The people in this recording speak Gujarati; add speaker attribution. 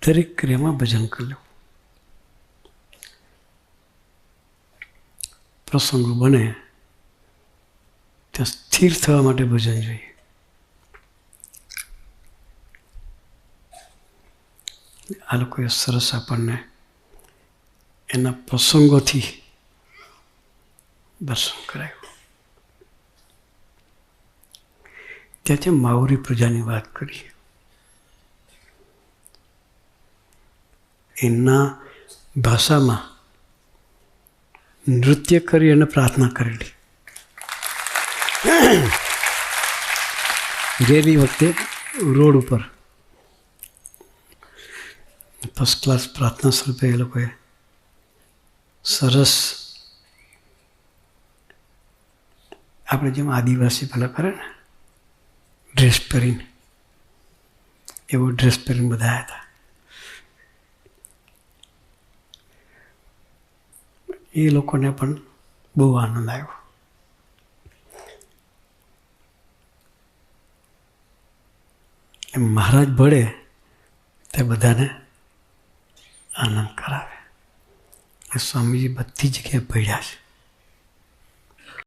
Speaker 1: દરેક ક્રિયામાં ભજન કરી લેવું. પ્રસંગો બને ત્યાં સ્થિર થવા માટે ભજન જોઈએ. આ લોકોએ સરસ આપણને એના પ્રસંગોથી દર્શન કરાયું. ત્યાં છે માવરી પ્રજાની વાત કરી. એના ભાષામાં નૃત્ય કરી અને પ્રાર્થના કરેલી. ગયેલી વખતે રોડ ઉપર ફર્સ્ટ ક્લાસ પ્રાર્થના સ્વરૂપે એ લોકોએ સરસ આપણે જેમ આદિવાસી પેલા કરે ને ડ્રેસ પહેરીને, એવો ડ્રેસ પહેરીને બધા હતા. એ લોકોને પણ બહુ આનંદ આવ્યો. એમ મહારાજ ભળે તે બધાને આનંદ કરાવે. સ્વામીજી બધી જગ્યાએ ભળ્યા છે.